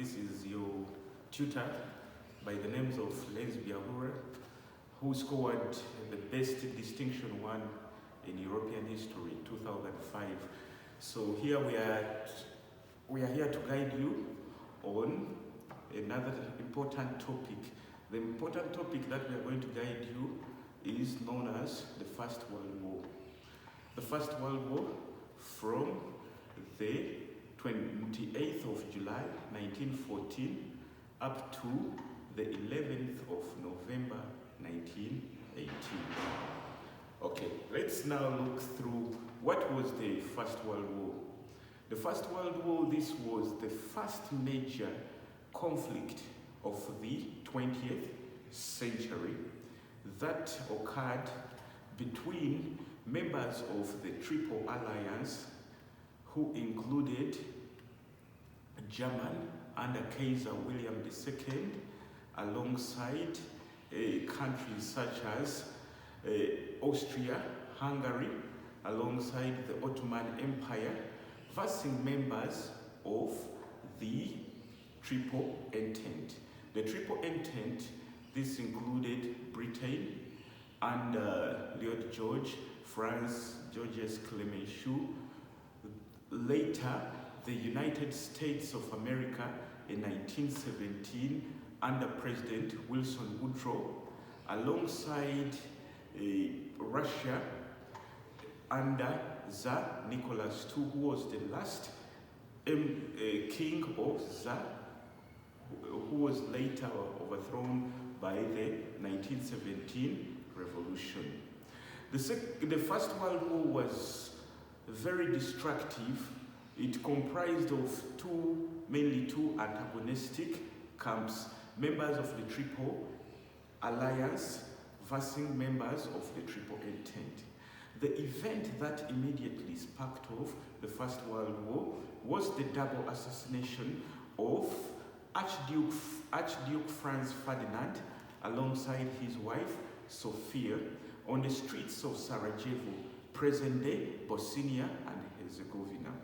This is your tutor by the names of Lenz UACE, who scored the best distinction one in European history, 2005. So here we are here to guide you on another important topic. The important topic that we are going to guide you is known as the First World War. The First World War from the 28th of July 1914 up to the 11th of November 1918. Okay, let's now look through what was the First World War. The First World War, this was the first major conflict of the 20th century that occurred between members of the Triple Alliance, who included Germany under Kaiser William II, alongside countries such as Austria-Hungary, alongside the Ottoman Empire, versus members of the Triple Entente. The Triple Entente, this included Britain under Lloyd George, France, Georges Clemenceau, later the United States of America in 1917 under President Wilson Woodrow, alongside Russia under Tsar Nicholas II, who was the last king of Tsar, who was later overthrown by the 1917 revolution. The First World War was very destructive. It comprised of mainly two antagonistic camps, members of the Triple Alliance versus members of the Triple Entente. The event that immediately sparked off the First World War was the double assassination of Archduke Franz Ferdinand alongside his wife Sophia on the streets of Sarajevo, present-day Bosnia and Herzegovina.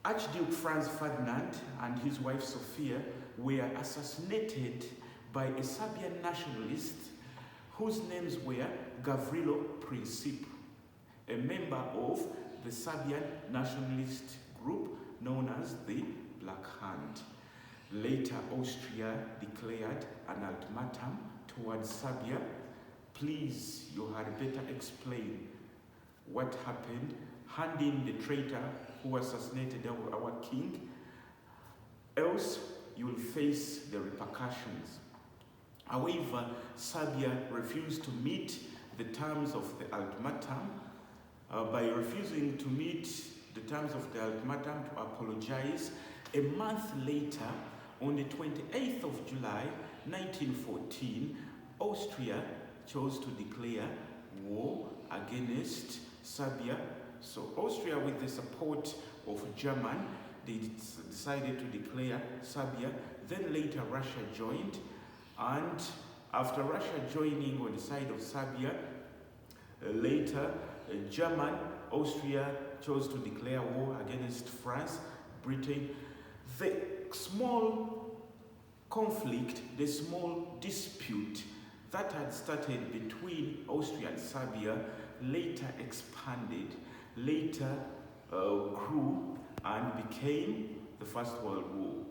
Archduke Franz Ferdinand and his wife Sophia were assassinated by a Serbian nationalist whose names were Gavrilo Princip, a member of the Serbian nationalist group known as the Black Hand. Later, Austria declared an ultimatum towards Serbia. Please, you had better explain what happened. Hand in the traitor who assassinated our king, else you will face the repercussions. However, Serbia refused to meet the terms of the ultimatum. By refusing to meet the terms of the ultimatum to apologize, a month later, on the 28th of July 1914, Austria chose to declare war against Serbia. So Austria, with the support of Germany, they decided to declare Serbia. Then later Russia joined, and after Russia joining on the side of Serbia, later Germany, Austria chose to declare war against France, Britain. The small conflict, the small dispute that had started between Austria and Serbia later expanded, later grew and became the First World War.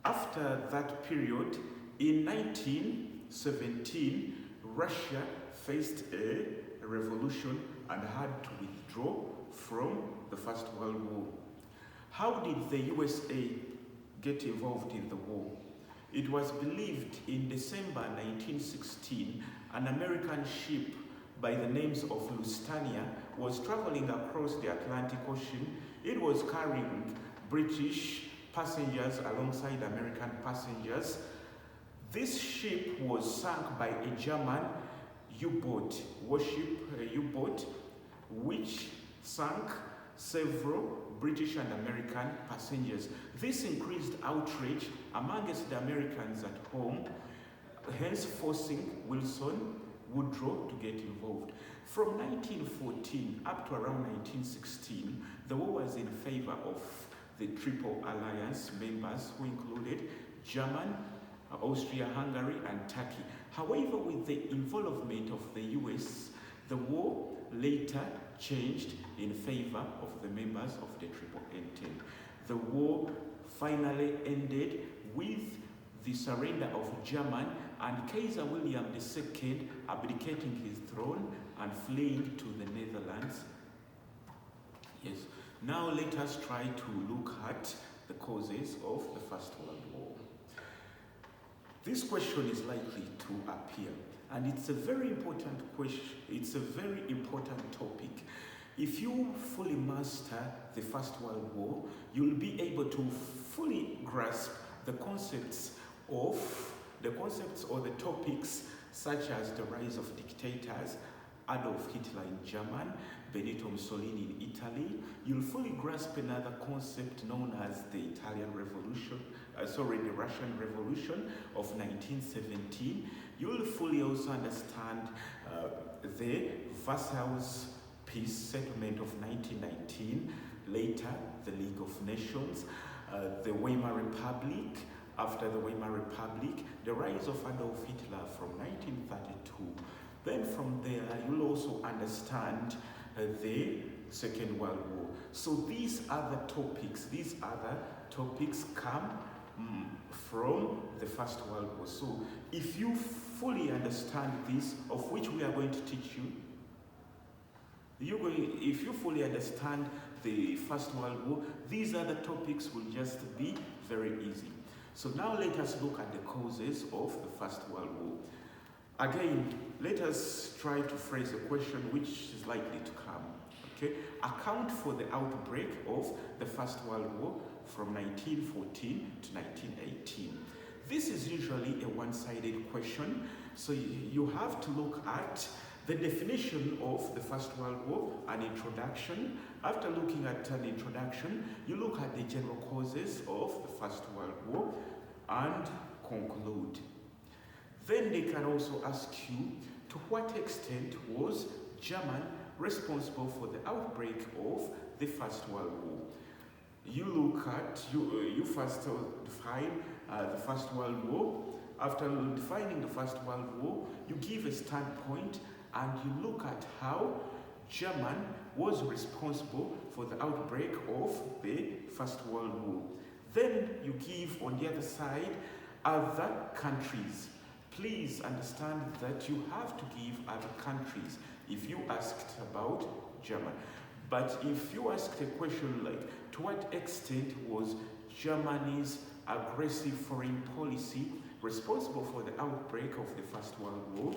After that period, in 1917, Russia faced a revolution and had to withdraw from the First World War. How did the USA get involved in the war? It was believed in December 1916, an American ship by the names of Lusitania was traveling across the Atlantic Ocean. It was carrying British passengers alongside American passengers. This ship was sunk by a German U-boat, U-boat, which sank several British and American passengers. This increased outrage amongst the Americans at home, hence forcing Wilson Woodrow to get involved. From 1914 up to around 1916, the war was in favor of the Triple Alliance members, who included Germany, Austria-Hungary, and Turkey. However, with the involvement of the US, the war later changed in favor of the members of the Triple Entente. The war finally ended with the surrender of Germany and Kaiser William II abdicating his throne and fleeing to the Netherlands. Yes. Now let us try to look at the causes of the First World War. This question is likely to appear, and it's a very important question. It's a very important topic. If you fully master the First World War, you'll be able to fully grasp the concepts or the topics such as the rise of dictators, Adolf Hitler in Germany, Benito Mussolini in Italy. You'll fully grasp another concept known as the the Russian Revolution of 1917. You'll fully also understand the Versailles Peace Settlement of 1919, later the League of Nations, the Weimar Republic. After the Weimar Republic, the rise of Adolf Hitler from 1932. Then from there, you'll also understand the Second World War. So these other topics come from the First World War. So if you fully understand this, of which we are going to teach you, if you fully understand the First World War, these other topics will just be very easy. So now let us look at the causes of the First World War. Again, let us try to phrase a question which is likely to come. Okay? Account for the outbreak of the First World War from 1914 to 1918. This is usually a one-sided question, so you have to look at the definition of the First World War, an introduction. After looking at an introduction, you look at the general causes of the First World War and conclude. Then they can also ask you, to what extent was Germany responsible for the outbreak of the First World War? You first define the First World War. After defining the First World War, you give a standpoint and you look at how Germany was responsible for the outbreak of the First World War. Then you give on the other side other countries. Please understand that you have to give other countries if you asked about Germany. But if you asked a question like, to what extent was Germany's aggressive foreign policy responsible for the outbreak of the First World War?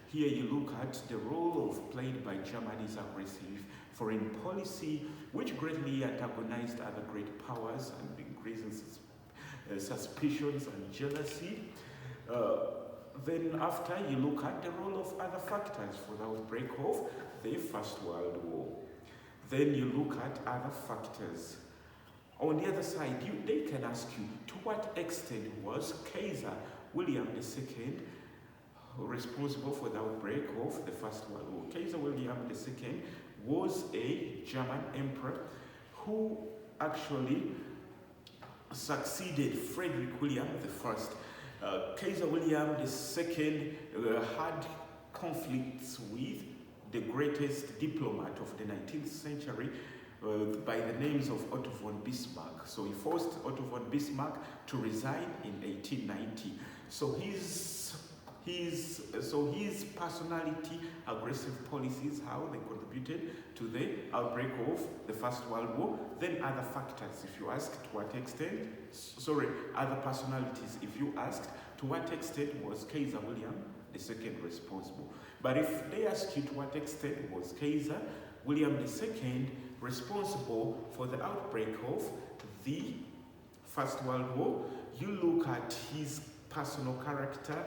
Here you look at the role played by Germany's aggressive foreign policy, which greatly antagonized other great powers and increasing suspicions and jealousy. Then after, you look at the role of other factors for the outbreak of the First World War. Then you look at other factors. On the other side, they can ask you, to what extent was Kaiser William II responsible for the outbreak of the First World War? Kaiser William II was a German emperor who actually succeeded Frederick William I. Kaiser William II had conflicts with the greatest diplomat of the 19th century by the names of Otto von Bismarck. So he forced Otto von Bismarck to resign in 1890. So his personality, aggressive policies, how they contributed to the outbreak of the First World War. Then other factors, if you ask to what extent, other personalities, if you asked to what extent was Kaiser William II responsible. But if they ask you to what extent was Kaiser William II responsible for the outbreak of the First World War, you look at his personal character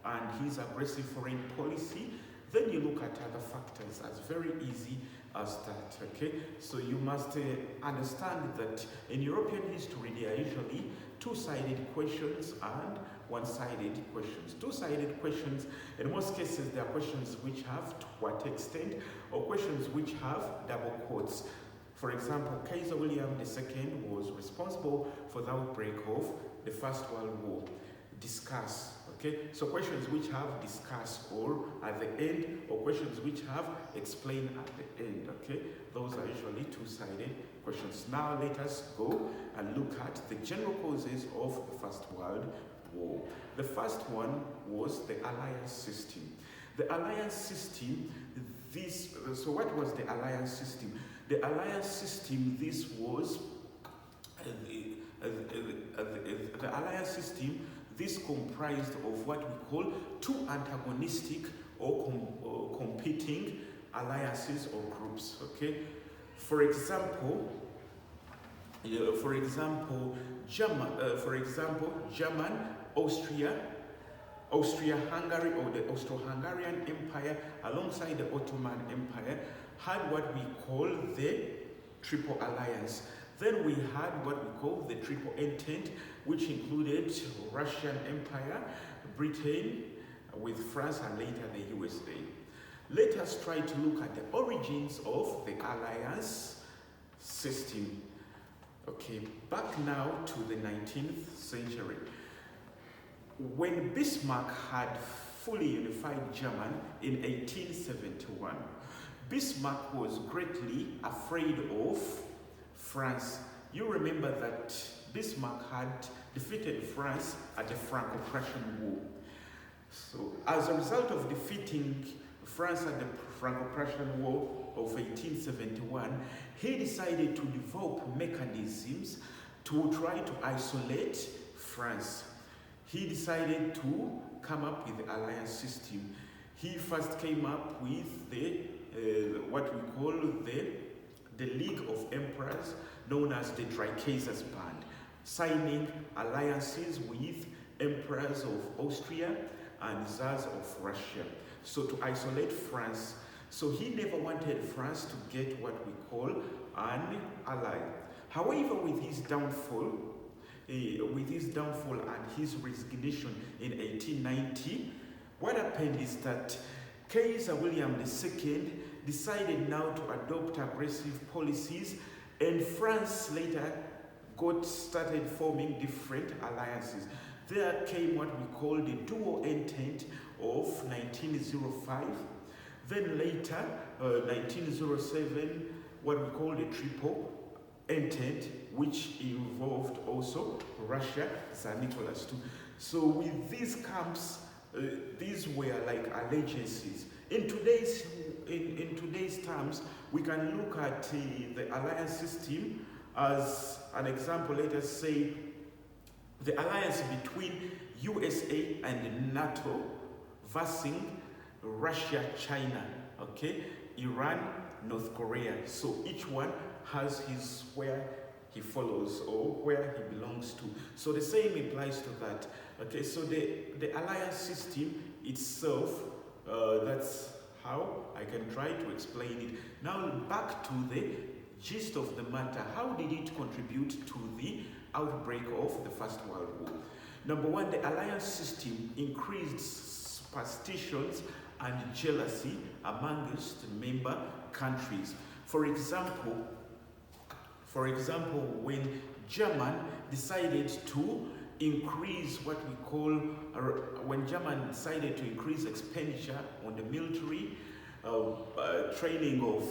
and his aggressive foreign policy. Then you look at other factors as very easy as that, okay? So you must understand that in European history, there are usually two-sided questions and one-sided questions. Two-sided questions, in most cases, there are questions which have to what extent, or questions which have double quotes. For example, Kaiser William II was responsible for the outbreak of the First World War. Discuss. Okay, so questions which have discuss or at the end, or questions which have explain at the end. Okay, those are usually two-sided questions. Now let us go and look at the general causes of the First World War. The first one was the alliance system. The alliance system, so what was the alliance system? The alliance system, this was the alliance system. This comprised of what we call two antagonistic or competing alliances or groups. Okay, for example, German, Austria-Hungary, or the Austro-Hungarian Empire alongside the Ottoman Empire had what we call the Triple Alliance. Then we had what we call the Triple Entente, which included Russian Empire, Britain, with France, and later the USA. Let us try to look at the origins of the alliance system. Okay, back now to the 19th century. When Bismarck had fully unified Germany in 1871, Bismarck was greatly afraid of France. You remember that Bismarck had defeated France at the Franco-Prussian War. So as a result of defeating France at the Franco-Prussian War of 1871, he decided to develop mechanisms to try to isolate France. He decided to come up with the alliance system. He first came up with the what we call the League of Emperors, known as the Dreikaisersband, signing alliances with emperors of Austria and czars of Russia, so to isolate France. So he never wanted France to get what we call an ally. However, with his downfall and his resignation in 1890, what happened is that Kaiser William II decided now to adopt aggressive policies, and France later started forming different alliances. There came what we call the Dual Entente of 1905. Then later, 1907, what we call the Triple Entente, which involved also Russia, Tsar Nicholas II. So with these camps, these were like allegiances. In today's terms, we can look at the alliance system as an example. Let us say the alliance between USA and NATO versus Russia, China, okay, Iran, North Korea. So each one has his where he follows or where he belongs to. So the same applies to that. Okay, so the alliance system itself, that's how I can try to explain it. Now back to the gist of the matter. How did it contribute to the outbreak of the First World War? Number one, the alliance system increased superstitions and jealousy amongst member countries. For example, when Germany decided to increase what we call, when Germany decided to increase expenditure on the military, training of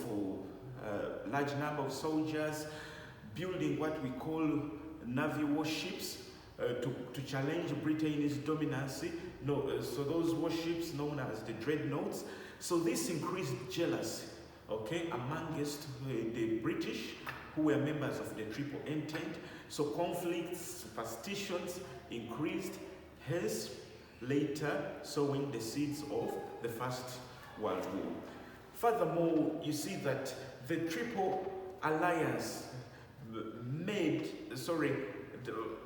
large number of soldiers, building what we call navy warships to challenge Britain's dominance. So those warships known as the dreadnoughts. So this increased jealousy, okay, amongst the British, who were members of the Triple Entente. So conflicts, superstitions increased, hence later sowing the seeds of the First World War. Furthermore, you see that the Triple Alliance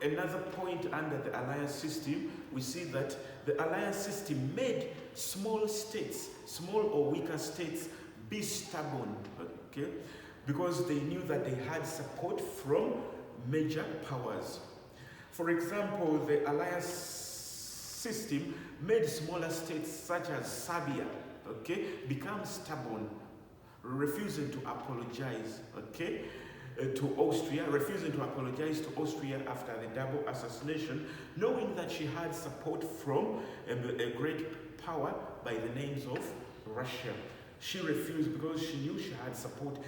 another point under the alliance system, we see that the alliance system made small states, small or weaker states, be stubborn, okay? Because they knew that they had support from major powers. For example, the alliance system made smaller states such as Serbia, okay, become stubborn. refusing to apologize, okay, to Austria, refusing to apologize to Austria after the double assassination, knowing that she had support from a great power by the names of Russia. She refused because she knew she had support.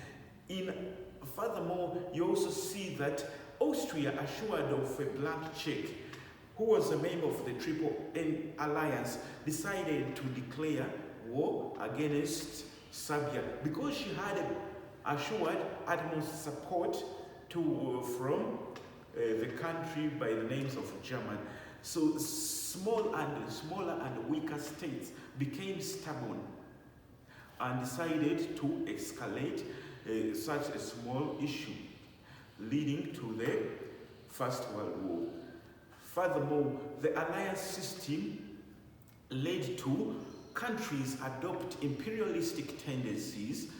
Furthermore, you also see that Austria, assured of a blank check, who was a member of the Triple Alliance, decided to declare war against Serbia because she had assured utmost support from the country by the names of Germany. So smaller and weaker states became stubborn and decided to escalate such a small issue, leading to the First World War. Furthermore, the alliance system led to countries adopt imperialistic tendencies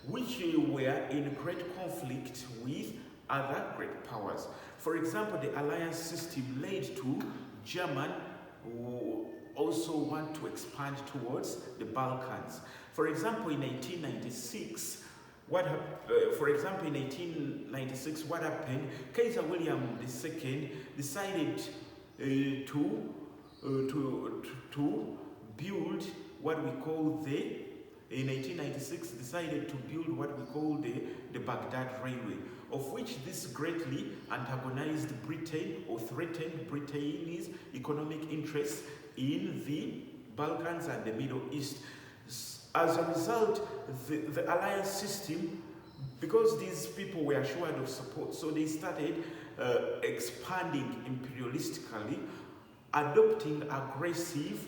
which were in great conflict with other great powers. For example, the alliance system led to Germany who also want to expand towards the Balkans. For example, in 1896, what happened? Kaiser William II decided to build what we call in 1896, decided to build what we call the Baghdad Railway, of which this greatly antagonized Britain or threatened Britain's economic interests in the Balkans and the Middle East. As a result, the alliance system, because these people were assured of support, so they started expanding imperialistically, adopting aggressive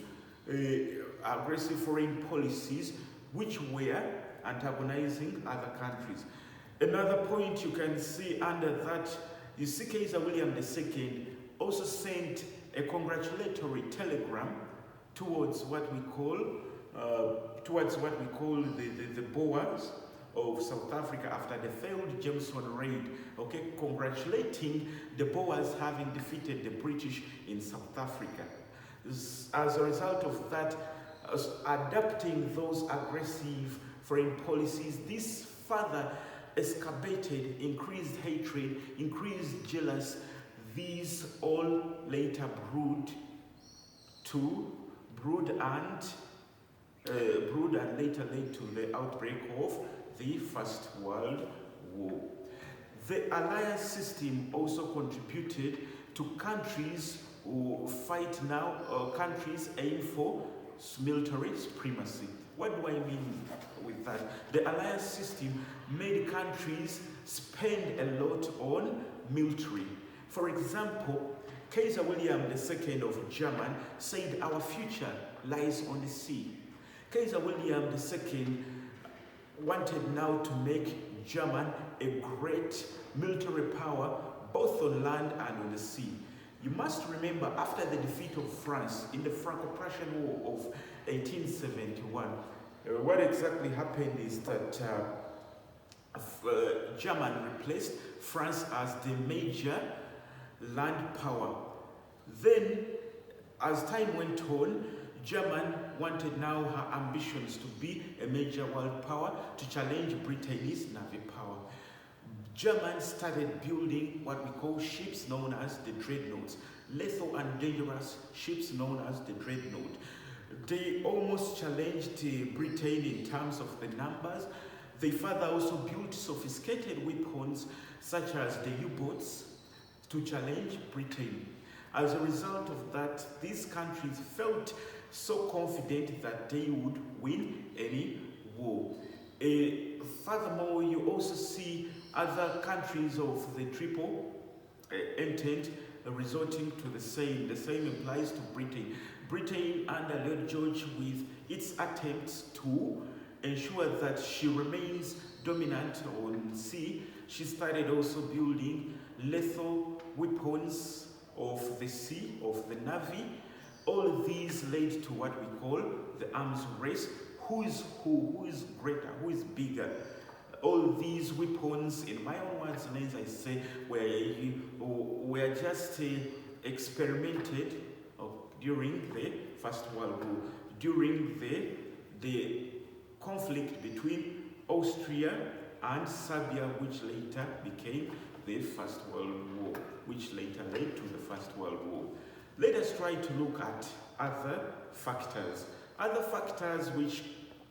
foreign policies which were antagonizing other countries. Another point you can see under that, you see Kaiser William II also sent a congratulatory telegram towards what we call the Boers of South Africa after the failed Jameson raid, okay, congratulating the Boers having defeated the British in South Africa. As a result of that, adapting those aggressive foreign policies, this further escalated, increased hatred, increased jealousy. These all later brewed and later led to the outbreak of the First World War. The alliance system also contributed to countries who fight now, countries aim for military supremacy. What do I mean with that? The alliance system made countries spend a lot on military. For example, Kaiser William II of Germany said, "Our future lies on the sea." Kaiser William II wanted now to make Germany a great military power, both on land and on the sea. You must remember, after the defeat of France in the Franco-Prussian War of 1871, what exactly happened is that Germany replaced France as the major land power. Then, as time went on, Germany wanted now her ambitions to be a major world power to challenge Britain's navy power. Germany started building what we call ships known as the dreadnoughts, lethal and dangerous ships known as the dreadnought. They almost challenged Britain in terms of the numbers. They further also built sophisticated weapons such as the U-boats to challenge Britain. As a result of that, these countries felt so confident that they would win any war. Furthermore, you also see other countries of the Triple Entente resorting to the same. The same applies to Britain. Britain under Lord George, with its attempts to ensure that she remains dominant on sea, she started also building lethal weapons of the sea, of the navy. All these led to what we call the arms race. Who is greater, who is bigger? All these weapons, in my own words, Lenz, I say, were just experimented during the First World War, during the conflict between Austria, and Serbia, which later became the First World War, which later led to the First World War. Let us try to look at other factors which